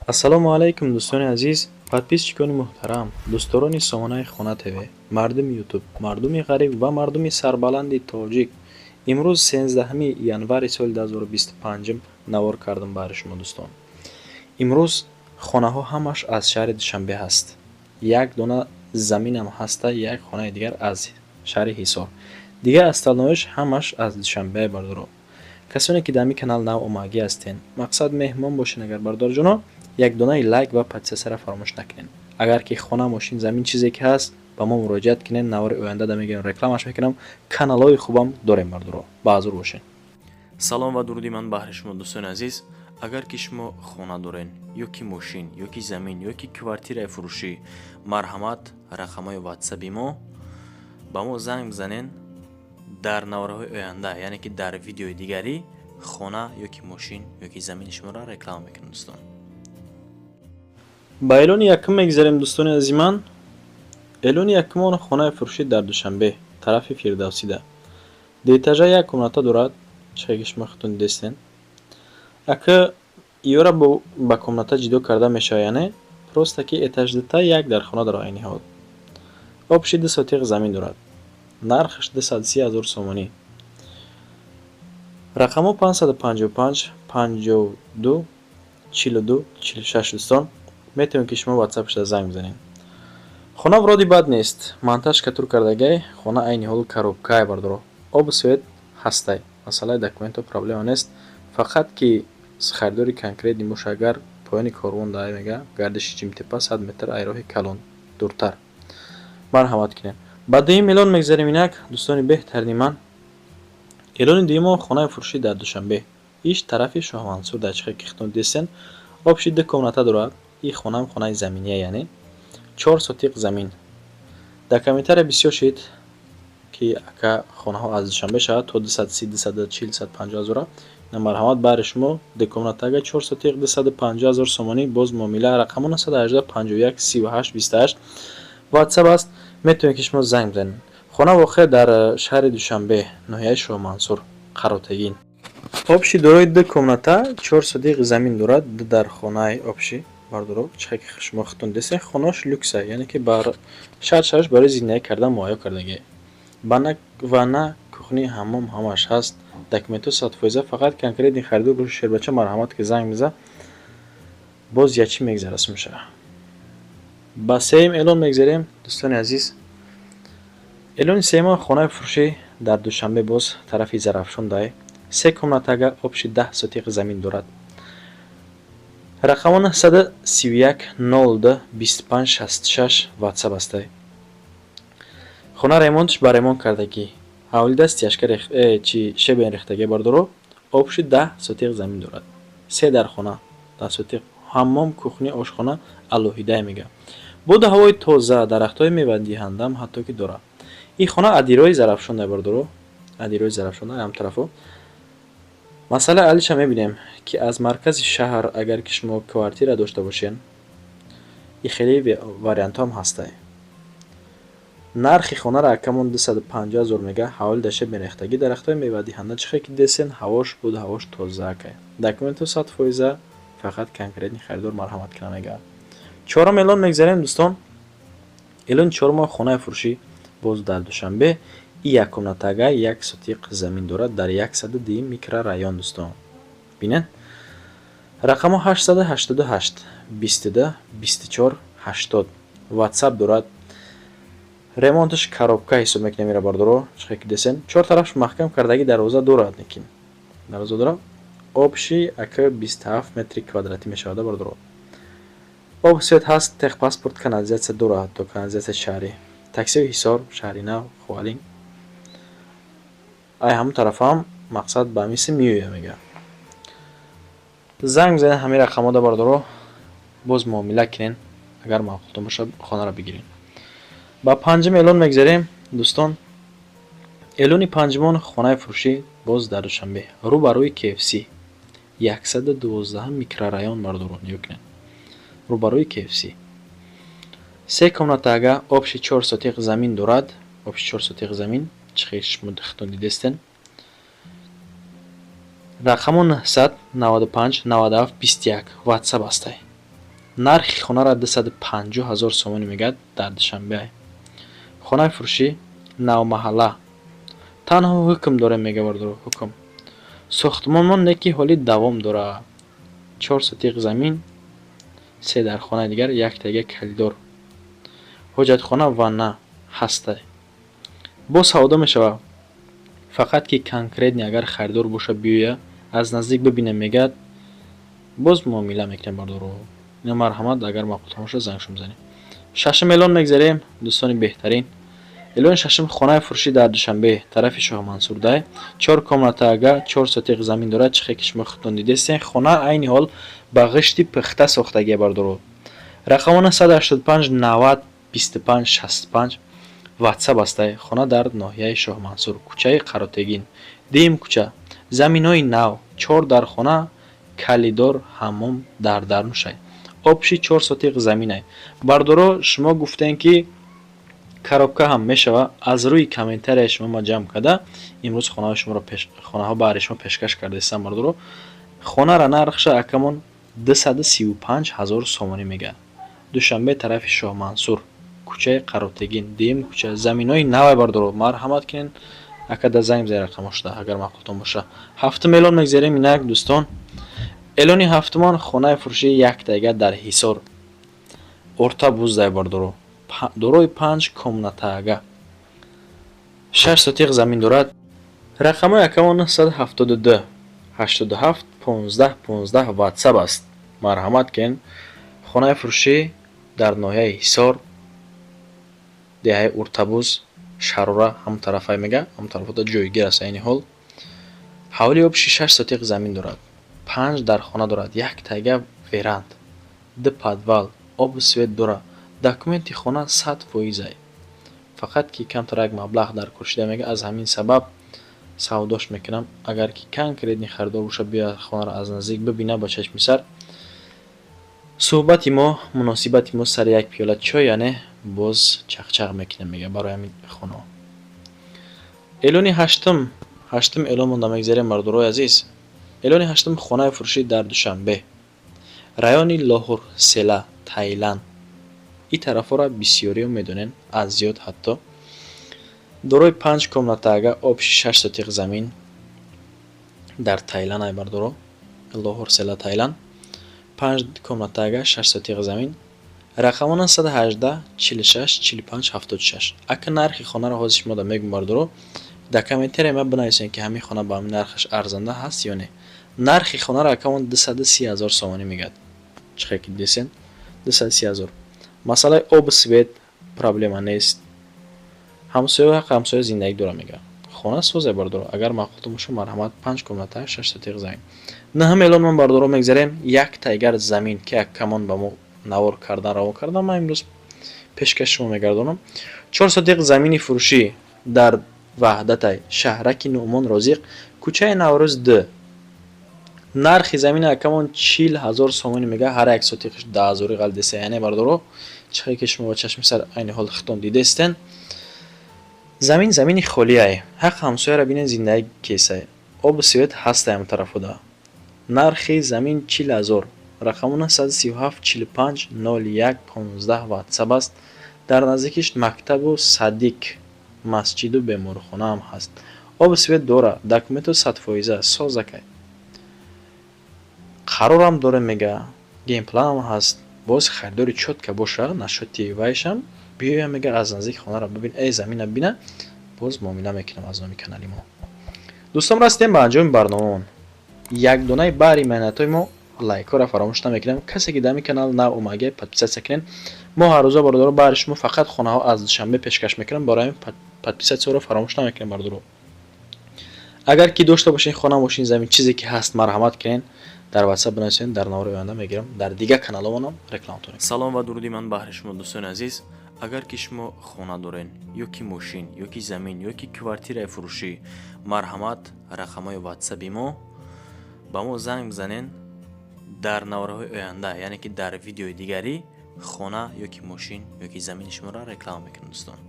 ассалому алайкум дӯстони азиз, подписчикони муҳтарам, дӯстдорони сомонаи Хона ТВ, мардуми ютуб, мардуми ғариб ва мардуми сарбаланди тоҷик. имрӯз 13 январи соли 2025 навор кардам баҳри шумо дӯстон. имрӯз хонаҳо ҳамаш аз шаҳри Душанбе ҳаст. як дона заминам ҳаста, як хонаи дигар аз шаҳри Ҳисор. Дигар аз талноиш ҳамаш аз Душанбе бардоро. касоне ки дар ми канал нав омагӣ ҳастен, мақсад меҳмон бошен агар бардорҷоно, як донаи лайк ва подписасияро фаромӯш накунед. агар ки хона, мошин, замин чизе ки ҳаст, ба мо муроҷиат кинед. навори оянда да мегӯям, рекламаш мекунам. каналҳои хубам дорем бардоро. ба ҳазур бошед. салом ва дуруди ман баҳри шумо дӯстони азиз. агар ки шумо хона дорен, ё ки мошин, ё ки замин, ё ки квартираи фурӯшӣ, марҳамат, рақамҳои ватсаби мо ба мо занг бизанен. дар навораҳои оянда, яъне ки дар видеои дигарӣ хона ё ки мошин ё ки замини шуморо реклама мекунам дӯстон. ба эълони якум мегзарем дӯстони азизи ман. эълони якумон хонаи фурӯшӣ дар Душанбе, тарафи Фирдавсида. деэтажа як комната дорад. чизе ки шумо худтон дидестен. ака иёра ба комната ҷудо карда мешавад, яъне просто ки этаждита як дар хона дар айни ҳол. обши 2 сотиқ замин дорад. нархаш 230,000 сомонӣ. рақамо 555 52 42 46 дӯстон. метавонед ки шумо ватсапашда занг бизанед. хона вроди бад нест. монтаж тур кардагай. хона айни ҳол коробкае бардоро. обу свет ҳастай. масъалаи документҳо проблема нест. фақат ки харидори конкретни муш агар поёни корвон дай мега гардиши ҷимтепа 100 метр айроҳи калон дуртар. марҳамат кинед. ба дуюм эълон мегзарем. инак дӯстони беҳтарини ман, эълони дуюмо хонаи фурӯшӣ дар Душанбе, иш тарафи Шоҳмансур дар чихе ки худтон дидестен. обши 2 комната дорад. ин хонам хонаи заминия, яъне 4 сотиқ замин. дар комментария бисёр шид ки ака хонаҳо аз Душанбе шавад то 230 240 250,000. на марҳамат баҳри шумо 2 комнатага 4 сотиқ 250,000 сомонӣ. боз муомила. рақамо 918 51 38 28. ватсап аст. метавонед ки шумо занг бизанед. хона воқеъ дар шаҳри Душанбе, ноҳияи Шоҳмансур, Қаротагин. обши дорои 2 комната 4 сотиқ замин дорад. дар хонаи обши бардоро. чихе ки шумо худтон дидестен, хонааш люкса, яъне ки бар шарт барои зиндагӣ кардан муайё кардагӣ. ванна, кухни, ҳаммом ҳамаш ҳаст. документҳо 100%. фақат конкретни харидор боши шербача марҳамат ки занг биза. боз ячи мегзара сумша. ба сеюм эълон мегзарем дӯстони азиз. эълони сеюмо хонаи фурӯшӣ дар Душанбе, боз тарафи Зарафшондай, 3 комнатага обши 10 сотиқ замин дорад. рақамо 931 02 25 66 ватсап астай. хона ремонтш ба ремонт кардагӣ. ҳавли дасти чи шебен рехтагӣ бардоро. обши 10 сотиқ замин дорад. 3 дар хона 10 сотиқ. ҳаммом, кухни, ошхона алоҳида мега. боду ҳавои тоза, дарахтҳои мевадиҳандам ҳатто ки дорад. ин хона адирои Зарафшонда бардоро. адирои Зарафшонда ҳам тарафо. масъала алиша мебинем ки аз маркази шаҳр агар ки шумо квартира дошта бошен, ин хеле вариантҳоам ҳастай. нархи хонара акамон 250,000 мега. ҳавли даша мерехтагӣ, дарахтҳои мевадиҳанда чихе ки десен, ҳавош буд, ҳавош тоза акай. документҳо 100%. фақат конкретни харидор марҳамат кина мега. чорум эълон мегзарем дӯстон. эълони чорумо хонаи фурӯшӣ, боз дар Душанбе. ин як комнатага 1 сотиқ замин дорад дар 102 микрорайон дӯстон. бинед. рақамо 888 22 24 80. ватсап дорад. ремонташ коробка ҳисоб мекунем. мера бардоро. чихе ки десен 4 тарафш маҳкам кардагӣ дарвоза дорад. некин дарвоза дорад. обши ака 27 метри квадратӣ мешавад бардоро. об свет ҳаст. техпаспорт, канализатсия дорад. то канализатсия шаҳрӣ. таксиҳои Ҳисор, шаҳри Нав, Хуалин. ай ҳамон тарафам мақсад ба мисли миёя мега. занг бизанед ҳамин рақамода бардоро. боз муомила кинен. агар маъқултон боша хонаро бигирен. ба панҷум эълон мегзарем дӯстон. эълони панҷумон хонаи фурӯшӣ, боз дар Душанбе, рӯ ба рӯи KFC 112 микрорайон бардоро. нигоҳ кинед. рӯ ба рӯи KFC. 3 комнатага обши 4 сотиқ замин дорад. обши 4 сотиқ замин. чихе шумо худтон дидестен. рақамо 995 97 21 ватсап астай. нархи хонара 250,000 сомонӣ мегӯяд дар Душанбе. Хонаи фурӯшӣ Навмаҳалла. Танҳо ҳукм дорем мега бардоро ҳукм. Сохтмон неки ҳоли давом дора. 4 сотиқ замин, 3 дар хонаи дигар, 1 тага калидор. ҳоҷатхона ванна ҳастай. Бо савдо мешавад. Фақат ки конкретни агар харидор боша биёя, аз наздик бибинем мегӯяд, боз муомила мекунем бардоро. ина марҳамат, агар маъқул тамоша зангшо мезанем. Шашм эълон мегзарем, дӯстони беҳтарин. Эълони шашм хонаи фурӯшӣ дар Душанбе, тарафи Шоҳмансурдай. 4 комнатаага 4 сотиқ замин дорад. Чихе ки шумо худтон дидестен. Хона айни ҳол ба ғишти пухта сохтагия бардоро. Рақамона 185 90 25 65. WhatsApp астай. Хона дар ноҳияи Шоҳмансур, кӯчаи Қаротегин, Дим кӯча. Заминои нав, 4 дар хона, калидор, ҳаммом дар Дарнушай. Обши 4 сотиқ заминай. Бардоро шумо гуфтен ки коробка ҳам мешава. Аз рӯи комментария шумо ма ҷамъ карда имрӯз хонаҳо баъри шумо пешкаш кардастам бардоро. Хонара нархша акамон 235,000 сомонӣ мегӯяд. Душанбе, тарафи Шоҳмансур, кӯчаи Қаротегин, Дим кӯча. Заминои навай бардоро. Марҳамат кинен, ака да занг бизанед рақамошда, агар маъқултон боша. Ҳафтум эълон мегзарем. Инак дӯстон, эълони ҳафтумон хонаи фурӯшии 1 тага дар Ҳисор, орта буздай бардоро. Дорои 5 комнатаага, 6 сотиқ замин дорад. Рақамои акамон 972 87 15 15 WhatsApp аст. Марҳамат кен. Хонаи фурӯшӣ дар ноҳияи Ҳисор, деҳаи Уртабуз, Шарора, ҳам тарафай мега, ҳам тарафота ҷойгир аст айни ҳол. ҳавли обши 6 сотиқ замин дорад. 5 дар хона дорад. 1 тага веранд, 2 подвал, обу свет дорад. Документи хона 100%. Фақат ки камтар як маблағ дар кор шида мега. Аз ҳамин сабаб савдош мекунам. Агар ки конкретни харидор боша, биёяд хонара аз наздик бибина ба чашми сар. суҳбати мо, муносибати мо сари як пиёла чой, яъне боз чақчақ мекунем мега барои ҳамин хона. эълони ҳаштум эълон монда мегзарем мардорои азиз. эълони ҳаштум хонаи фурӯшӣ дар Душанбе, райони Лоҳур Села, Тайланд. ин тарафора бисёриё медонен, аз зиёд ҳатто. дорои 5 комнатаага, обши 6 сотиқ замин дар Тайланд ай бардоро. Лоҳур Села, Тайланд. 5 комнатаага, 6 сотиқ замин. Рақамона 118 46 45 76. Ака нархи хонаро ҳозир шумо да мегум бардоро. Дар комментария ма бинависен ки ҳамин хона ба ҳамин нархаш арзанда ҳаст ё не. Нархи хонаро акамон 230,000 сомонӣ мегӯяд. чихе ки дидесен, 230,000. Масъалаи обу свет проблема нест. ҳамсоя ҳаққи ҳамсоя зиндагӣ дора мегӯяд. хона соза бардоро. Агар маъқултон боша, марҳамат, 5 комната, 6 сотиқ замин. Наҳам эълон ман бардоро мегзарем. 1 тайгар замин ки акамон ба мо навор кардан раво кардан, ман имрӯз пешкаши шумо мегардонам. 4 сотиқ замини фурӯшӣ дар Ваҳдатай, шаҳраки Нуъмон Розиқ, кӯчаи Наврӯз 2. нархи замини акамон 40,000 сомонӣ мегӯяд. ҳар як сотиқаш 10,000 ғалдеса, яъне бардоро чихе ки шумо ба чашми сар айни ҳол хитон дидестен. замини холиай. ҳақ ҳамсояро бинен зиндаги кесай. обу свет ҳастай ҳам тарафода. нархи замин 40,000. рақамона 137 45 01 15 WhatsApp аст. дар наздикиш мактабу Садик, масҷиду беморхона ҳам ҳаст. обу свет дора. документу 100% созакай. қарорам дора мега. геймпланам ҳаст. боз харидори чотка боша, нашоти вайшам биёя мега аз наздик хонаро бибин, эй замина бина, боз муомила мекунам аз номи канали мо. дӯстон, растем ба анҷоми барномамон. якдонаи баъри меҳнатҳои мо лайкҳоро фаромӯш намекунем. касе ки дами канал нав омагия, подписатсия кунен. мо ҳар рӯза бардоро баъри шумо фақат хонаҳо аз Душанбе пешкаш мекунем. барои ҳамин подписатсияро фаромӯш намекунем бардоро. агар ки дошта бошен хона, мошин, замин, чизе ки ҳаст, марҳамат кунен. дар WhatsApp бинависен, дар навори оянда мегирам. дар дигар каналомонам реклама торем. салом ва дуруди ман баҳри шумо дӯстони азиз. агар ки шумо хона дорен, ё ки мошин, ё ки замин, ё ки квартираи фурӯшӣ, марҳамат, рақамои WhatsApp-и мо ба мо занг бизанен. дар навораҳои оянда, яъне ки дар видеои дигарӣ хона ё ки мошин ё ки замини шуморо реклама мекунем дӯстон.